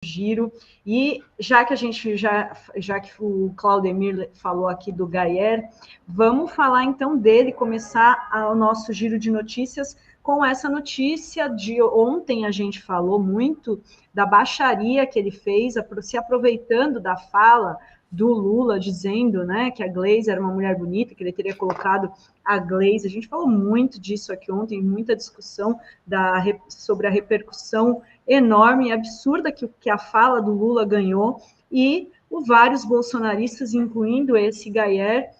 giro. E já que o Claudemir falou aqui do Gayer, vamos falar então dele, começar o nosso giro de notícias com essa notícia de ontem. A gente falou muito da baixaria que ele fez, se aproveitando da fala do Lula, dizendo, né, que a Glaze era uma mulher bonita, que ele teria colocado a Glaze. A gente falou muito disso aqui ontem, muita discussão sobre a repercussão enorme e absurda que a fala do Lula ganhou, e vários bolsonaristas, incluindo esse Gayer,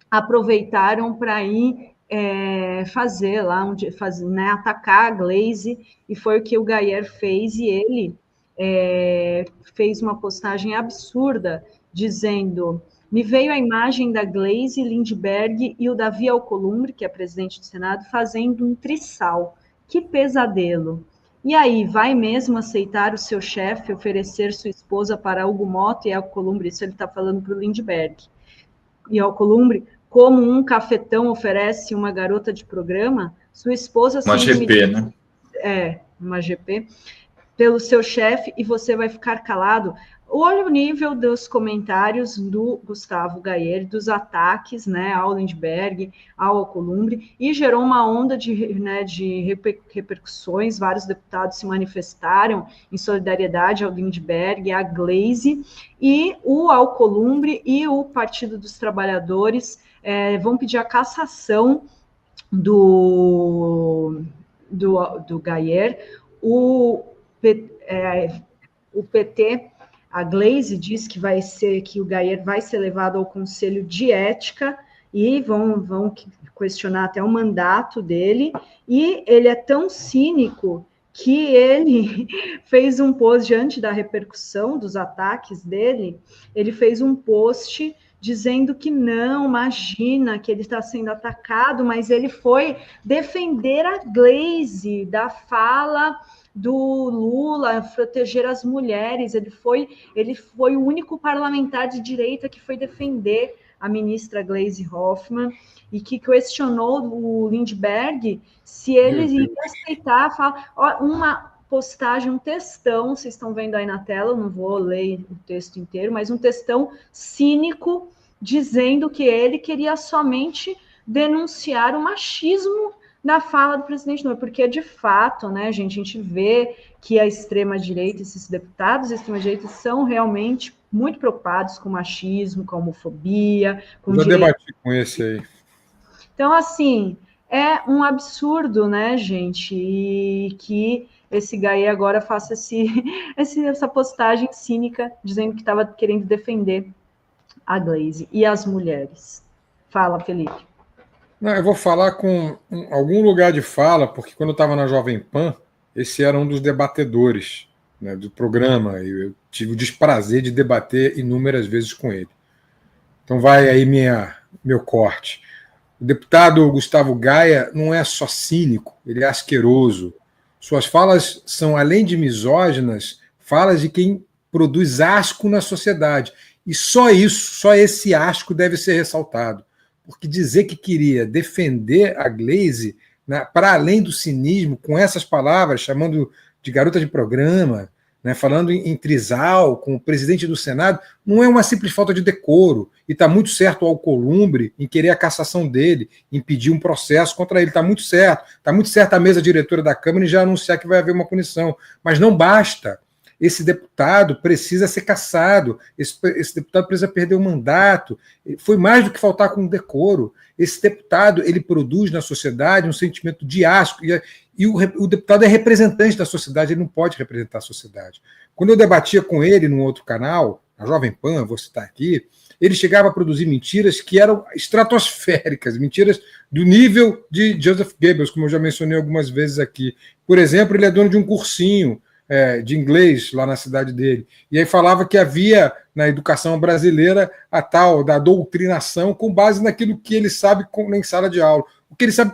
aproveitaram para ir fazer lá, né, atacar a Glaze, e foi o que o Gayer fez, e ele fez uma postagem absurda, dizendo: me veio a imagem da Glaze, Lindbergh e o Davi Alcolumbre, que é presidente do Senado, fazendo um trisal. Que pesadelo. E aí, vai mesmo aceitar o seu chefe oferecer sua esposa para Hugo Mota e Alcolumbre? Isso ele está falando para o Lindbergh. E Alcolumbre, como um cafetão oferece uma garota de programa, sua esposa... Uma GP, né? Uma GP. Pelo seu chefe, e você vai ficar calado. Olha o nível dos comentários do Gustavo Gayer, dos ataques, né, ao Lindbergh, ao Alcolumbre, e gerou uma onda de repercussões. Vários deputados se manifestaram em solidariedade ao Lindbergh, à Glaze, e o Alcolumbre e o Partido dos Trabalhadores vão pedir a cassação do Gayer. O PT, a Glaze, diz que o Gayer vai ser levado ao Conselho de Ética e vão questionar até o mandato dele. E ele é tão cínico que ele fez um post diante da repercussão dos ataques dele. Ele fez um post dizendo que não, imagina que ele está sendo atacado, mas ele foi defender a Glaze da fala do Lula, proteger as mulheres. Ele foi o único parlamentar de direita que foi defender a ministra Gleisi Hoffmann, e que questionou o Lindbergh se ele ia aceitar uma postagem, um textão, vocês estão vendo aí na tela, eu não vou ler o texto inteiro, mas um textão cínico, dizendo que ele queria somente denunciar o machismo na fala do presidente Lula, porque de fato, né, a gente vê que a extrema-direita, esses deputados da extrema-direita são realmente muito preocupados com machismo, com homofobia, com já debati com esse aí. Então, assim, é um absurdo, né, gente, e que esse Gayer agora faça essa postagem cínica, dizendo que estava querendo defender a Glaze e as mulheres. Fala, Felipe. Não, eu vou falar com algum lugar de fala, porque quando eu estava na Jovem Pan, esse era um dos debatedores, né, do programa, e eu tive o desprazer de debater inúmeras vezes com ele. Então vai aí meu corte. O deputado Gustavo Gayer não é só cínico, ele é asqueroso. Suas falas são, além de misóginas, falas de quem produz asco na sociedade. E só isso, só esse asco deve ser ressaltado. Porque dizer que queria defender a Glaze, né, para além do cinismo, com essas palavras, chamando de garota de programa, né, falando em trisal com o presidente do Senado, não é uma simples falta de decoro. E está muito certo o Alcolumbre em querer a cassação dele, em pedir um processo contra ele. Está muito certo. Está muito certo a mesa diretora da Câmara em já anunciar que vai haver uma punição. Mas não basta. Esse deputado precisa ser cassado, esse deputado precisa perder o mandato. Foi mais do que faltar com decoro. Esse deputado, ele produz na sociedade um sentimento de asco, e o deputado é representante da sociedade, ele não pode representar a sociedade. Quando eu debatia com ele num outro canal, na Jovem Pan, vou citar aqui, ele chegava a produzir mentiras que eram estratosféricas, mentiras do nível de Joseph Goebbels, como eu já mencionei algumas vezes aqui. Por exemplo, ele é dono de um cursinho de inglês lá na cidade dele, e aí falava que havia na educação brasileira a tal da doutrinação com base naquilo que ele sabe em sala de aula. O que ele sabe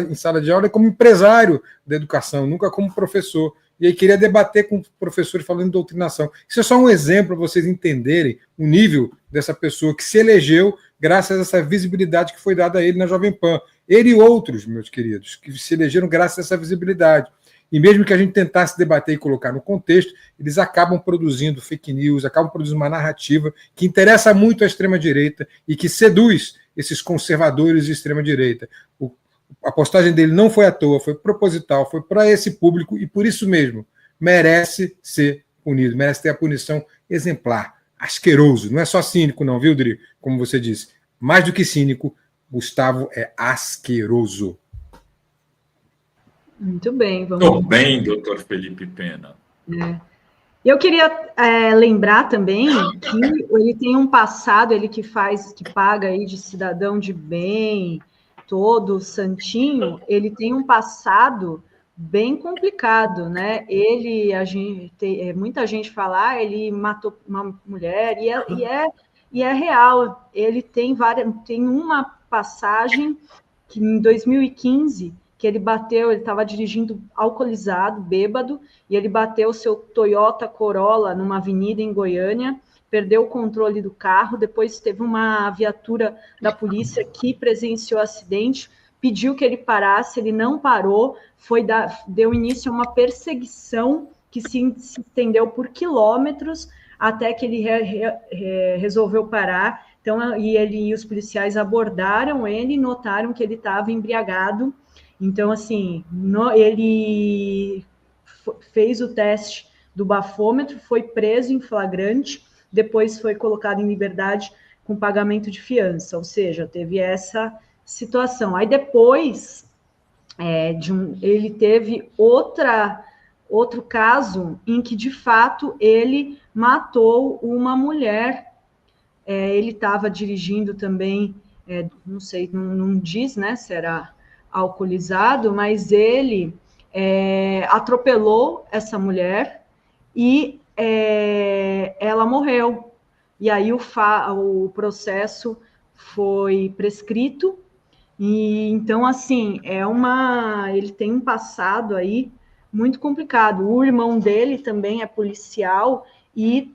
em sala de aula é como empresário da educação, nunca como professor. E aí queria debater com professores falando de doutrinação. Isso é só um exemplo para vocês entenderem o nível dessa pessoa que se elegeu graças a essa visibilidade que foi dada a ele na Jovem Pan. Ele e outros, meus queridos, que se elegeram graças a essa visibilidade. e mesmo que a gente tentasse debater e colocar no contexto, eles acabam produzindo fake news, acabam produzindo uma narrativa que interessa muito à extrema-direita e que seduz esses conservadores de extrema-direita. A postagem dele não foi à toa, foi proposital, foi para esse público e por isso mesmo merece ser punido, merece ter a punição exemplar, asqueroso. Não é só cínico não, viu, Dri? Como você disse. Mais do que cínico, Gustavo é asqueroso. Muito bem. Muito bem, doutor Felipe Pena. Eu queria lembrar também que ele tem um passado, ele que paga aí de cidadão de bem, todo santinho, ele tem um passado bem complicado, né? Muita gente fala, ele matou uma mulher, e é real. Ele tem uma passagem que em 2015 que ele estava dirigindo alcoolizado, bêbado, e ele bateu o seu Toyota Corolla numa avenida em Goiânia, perdeu o controle do carro, depois teve uma viatura da polícia que presenciou o acidente, pediu que ele parasse, ele não parou, deu início a uma perseguição que se estendeu por quilômetros até que ele resolveu parar. Então, e os policiais abordaram ele e notaram que ele estava embriagado. Então, assim, ele fez o teste do bafômetro, foi preso em flagrante, depois foi colocado em liberdade com pagamento de fiança, ou seja, teve essa situação. Aí depois, ele teve outro caso em que, de fato, ele matou uma mulher. Ele estava dirigindo também, não sei, não diz, né, se era alcoolizado, mas ele atropelou essa mulher e ela morreu. E aí o processo foi prescrito. E então, assim, ele tem um passado aí muito complicado. O irmão dele também é policial e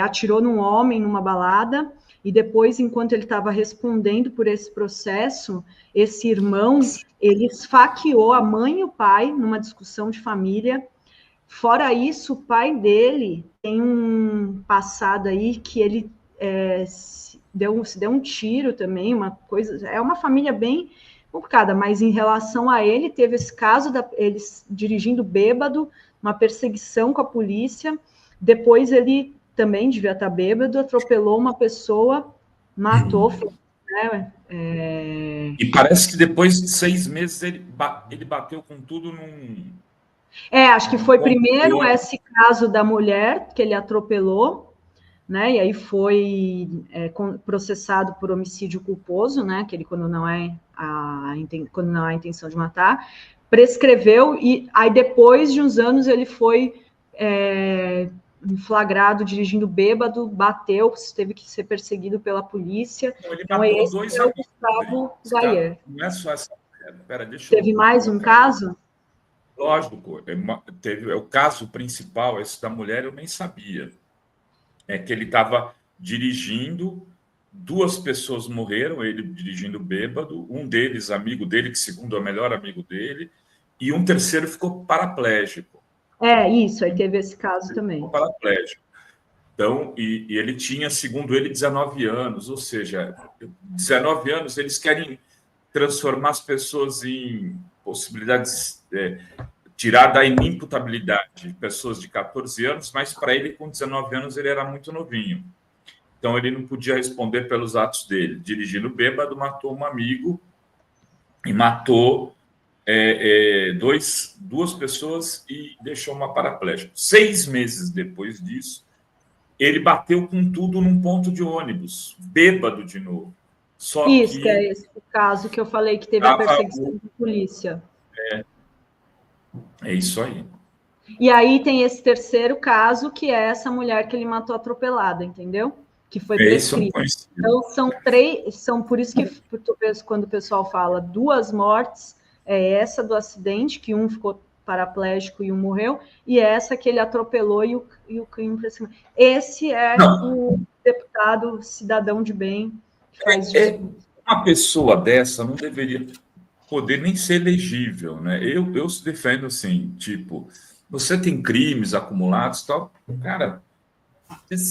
atirou num homem numa balada. E depois, enquanto ele estava respondendo por esse processo, esse irmão, ele esfaqueou a mãe e o pai numa discussão de família. Fora isso, o pai dele tem um passado aí que ele se deu um tiro também, uma coisa. É uma família bem complicada, mas em relação a ele, teve esse caso ele dirigindo bêbado, uma perseguição com a polícia. Depois ele também devia estar bêbado, atropelou uma pessoa, matou, né? E parece que depois de 6 meses ele bateu com tudo acho que foi primeiro esse caso da mulher que ele atropelou, né? E aí foi processado por homicídio culposo, né? Que ele, quando não há a intenção de matar, prescreveu, e aí depois de uns anos ele foi flagrado dirigindo bêbado, bateu, teve que ser perseguido pela polícia. Ele matou dois é o Gustavo Gayer. Não é só essa. Teve mais um caso? Lógico, teve o caso principal, esse da mulher, eu nem sabia. É que ele estava dirigindo, 2 pessoas morreram, ele dirigindo bêbado, um deles, amigo dele, que segundo é o melhor amigo dele, e um terceiro ficou paraplégico. Isso, aí teve esse caso também. Paraplégico. Então, e ele tinha, segundo ele, 19 anos, ou seja, 19 anos eles querem transformar as pessoas em possibilidades, tirar da inimputabilidade pessoas de 14 anos, mas para ele, com 19 anos, ele era muito novinho. Então, ele não podia responder pelos atos dele. Dirigindo bêbado, matou um amigo e matou 2 pessoas e deixou uma paraplégica. 6 meses depois disso, ele bateu com tudo num ponto de ônibus, bêbado de novo. Que é esse caso que eu falei que teve a perseguição da polícia. É isso aí. E aí tem esse terceiro caso, que é essa mulher que ele matou atropelada, entendeu? Que foi prescrito. Então, são por isso que quando o pessoal fala 2 mortes, essa do acidente, que um ficou paraplégico e um morreu, e essa que ele atropelou e o crime para cima. Esse o deputado cidadão de bem que faz isso. Uma pessoa dessa não deveria poder nem ser elegível, né? Eu defendo assim, tipo, você tem crimes acumulados, tal, cara,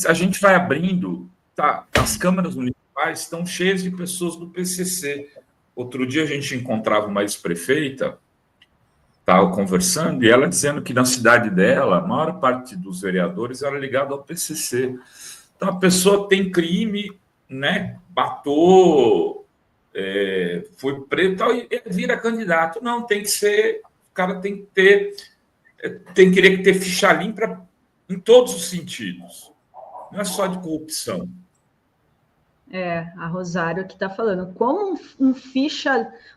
a gente vai abrindo, tá? As câmaras municipais estão cheias de pessoas do PCC. Outro dia a gente encontrava uma ex-prefeita, estava conversando, e ela dizendo que na cidade dela, a maior parte dos vereadores era ligado ao PCC. Então, a pessoa tem crime, né? Matou, foi preso, tal, e vira candidato. Não, tem que ser, o cara tem que ter, tem que ter ficha limpa em todos os sentidos. Não é só de corrupção. A Rosário que está falando. Como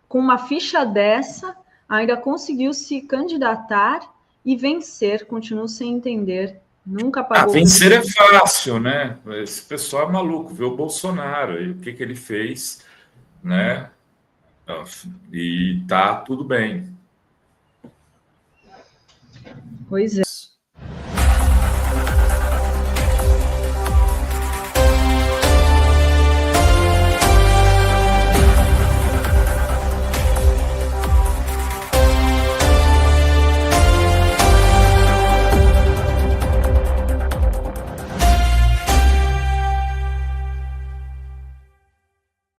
com uma ficha dessa, ainda conseguiu se candidatar e vencer, continuo sem entender. Nunca pagou. Vencer é fácil, né? Esse pessoal é maluco, vê o Bolsonaro e o que ele fez, né? E tá tudo bem. Pois é.